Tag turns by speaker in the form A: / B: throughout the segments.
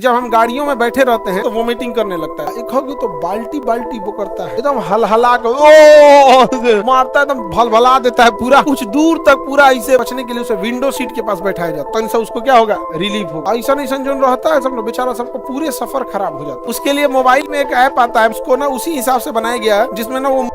A: जब हम गाड़ियों में बैठे रहते हैं तो वोमिटिंग करने लगता है। देखोगे तो बाल्टी बाल्टी वो करता है, एकदम हलहला कर ओ मारता है, एकदम भलभला देता है पूरा। कुछ दूर तक पूरा ऐसे बचने के लिए उसे विंडो सीट के पास बैठाया जाता है, तो उसको क्या होगा, रिलीफ होगा। ऐसा नहीं जो रहता है सब लोग बेचारा, सबको पूरे सफर खराब हो जाता है। उसके लिए मोबाइल में एक ऐप आता है, उसको ना उसी हिसाब से बनाया गया है जिसमें ना वो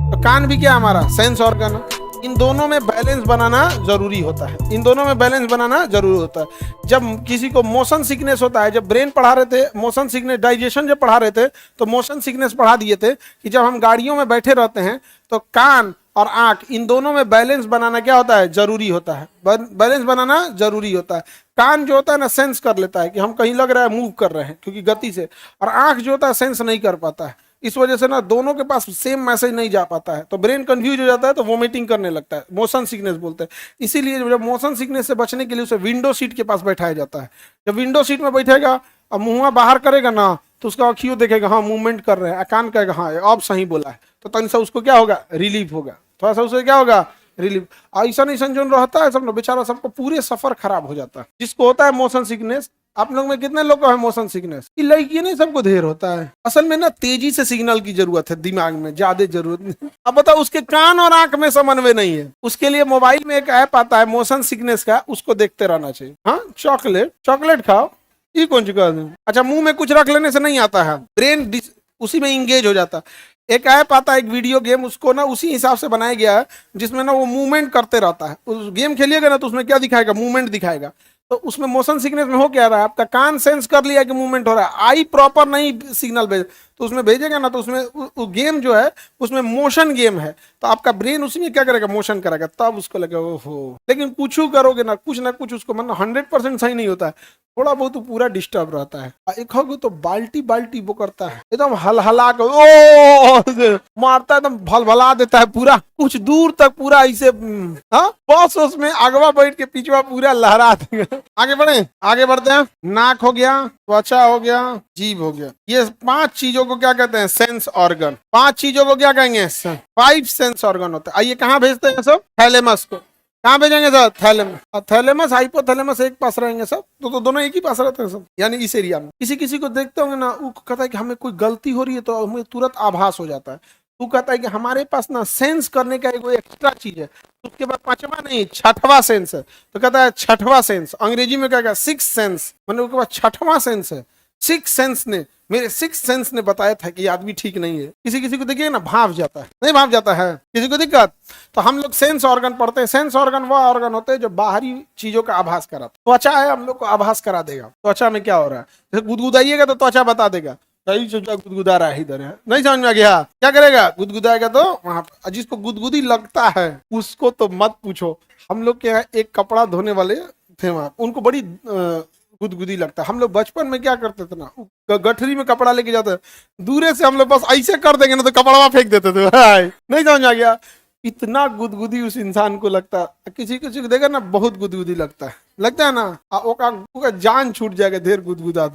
A: तो कान भी क्या हमारा सेंस ऑर्गन, इन दोनों में बैलेंस बनाना जरूरी होता है। इन दोनों में बैलेंस बनाना जरूरी होता है। जब किसी को मोशन सिकनेस होता है, जब ब्रेन पढ़ा रहे थे मोशन सिकनेस, डाइजेशन जब पढ़ा रहे थे तो मोशन सिकनेस पढ़ा दिए थे कि जब हम गाड़ियों में बैठे रहते हैं तो कान और आंख, इन दोनों में बैलेंस बनाना क्या होता है, जरूरी होता है। बैलेंस बनाना जरूरी होता है। कान जो होता है ना सेंस कर लेता है कि हम कहीं लग रहा है मूव कर रहे हैं क्योंकि गति से, और आंख जो होता है सेंस नहीं कर पाता है। इस वजह से ना दोनों के पास सेम मैसेज नहीं जा पाता है, तो ब्रेन कंफ्यूज हो जाता है, तो वोमिटिंग करने लगता है। मोशन सिकनेस बोलते हैं। इसीलिए जब मोशन सिकनेस से बचने के लिए उसे विंडो सीट के पास बैठाया जाता है। जब विंडो सीट में बैठेगा और मुंह बाहर करेगा ना तो उसका अखियों देखेगा हाँ मूवमेंट कर रहे हैं, कान कहेगा हाँ अब सही बोला है, तो तन से उसको क्या होगा, रिलीफ होगा। थोड़ा सा उसे क्या होगा, रिलीफ। ऐसा नहीं जो रहता है सब लोग बेचारा, सबको पूरे सफर खराब हो जाता है जिसको होता है मोशन सिकनेस। आप लोग में कितने लोग को है मोशन सिकनेस? लड़की नहीं सबको ढेर होता है। असल में ना तेजी से सिग्नल की जरूरत है, दिमाग में ज्यादा जरूरत नहीं। अब बताओ उसके कान और आंख में समन्वय नहीं है। उसके लिए मोबाइल में एक ऐप आता है मोशन सिकनेस का, उसको देखते रहना चाहिए। हाँ चॉकलेट खाओ, ये कौन चुका है? अच्छा, मुंह में कुछ रख लेने से नहीं आता है, ब्रेन उसी में इंगेज हो जाता है। एक ऐप आता है, एक वीडियो गेम, उसको ना उसी हिसाब से बनाया गया है जिसमें ना वो मूवमेंट करते रहता है। उस गेम खेलिएगा ना तो उसमें क्या दिखाएगा, मूवमेंट दिखाएगा। तो उसमें मोशन सिकनेस में हो क्या रहा है, आपका कान सेंस कर लिया कि मूवमेंट हो रहा है, आई प्रॉपर नहीं सिग्नल भेज, तो उसमें भेजेगा ना तो उसमें गेम जो है उसमें मोशन गेम है, तो आपका ब्रेन उसी में क्या करेगा, मोशन करेगा, तब उसको लगेगा ओहो। लेकिन कुछ करोगे ना कुछ उसको मतलब 100% सही नहीं होता है, थोड़ा बहुत तो पूरा डिस्टर्ब रहता है। देखोगे तो बाल्टी बाल्टी वो करता है, एकदम हलहला कर ओ मारता है, एकदम भलभला देता है पूरा। कुछ दूर तक पूरा ऐसे बस उसमें अगवा बैठ के पीछवा पूरा लहरा देगा। आगे बढ़ते हैं। नाक हो गया, त्वचा हो गया, जीभ हो गया। ये 5 चीजों को क्या कहते हैं, सेंस ऑर्गन। 5 चीजों को क्या कहेंगे, 5 सेंस ऑर्गन होते हैं। आइए कहाँ भेजते हैं सब, थैलेमस को। कहाँ भेजेंगे सर, थैलेमस। और थैलेमस हाइपोथैलेमस एक पास रहेंगे सब, तो दोनों एक ही पास रहते हैं सब, यानी इस एरिया में। किसी को देखते होंगे ना, वो कहता है कि हमें कोई गलती हो रही है तो हमें तुरंत आभास हो जाता है। वो कहता है कि हमारे पास ना सेंस करने का एक एक्स्ट्रा चीज है। उसके बाद 5वां नहीं 6वां सेंस है, तो कहता है 6वां सेंस, अंग्रेजी में कहेगा 6th सेंस, मतलब उसके बाद 6वां सेंस है। 6th सेंस ने, मेरे 6th सेंस ने बताया था कि आदमी ठीक नहीं है। किसी को देखिए ना भाव जाता है, नहीं भाव जाता है, किसी को दिक्कत। तो हम लोग सेंस ऑर्गन पढ़ते हैं। सेंस ऑर्गन वह ऑर्गन होते हैं जो बाहरी चीजों का आभास कराते हैं। त्वचा है, हम लोग को आभास करा देगा त्वचा में क्या हो रहा है। जैसे गुदगुदाइएगा तो त्वचा बता देगा कहीं सोचा गुदगुदा रहा है, इधर है, नहीं समझ में आ गया, क्या करेगा, गुदगुदाएगा। तो वहां पर जिसको गुदगुदी लगता है उसको तो मत पूछो। हम लोग के यहाँ एक कपड़ा धोने वाले थे, वहां उनको बड़ी गुदगुदी लगता है। हम लोग बचपन में क्या करते थे ना, गठरी में कपड़ा लेके जाते, दूरे से हम लोग बस ऐसे कर देंगे ना तो कपड़ा फेंक देते थे। नहीं समझ आ गया, इतना गुदगुदी उस इंसान को लगता है। किसी को देखा ना बहुत गुदगुदी लगता है ना, ओका जान छूट जाएगा, ढेर गुदगुदा।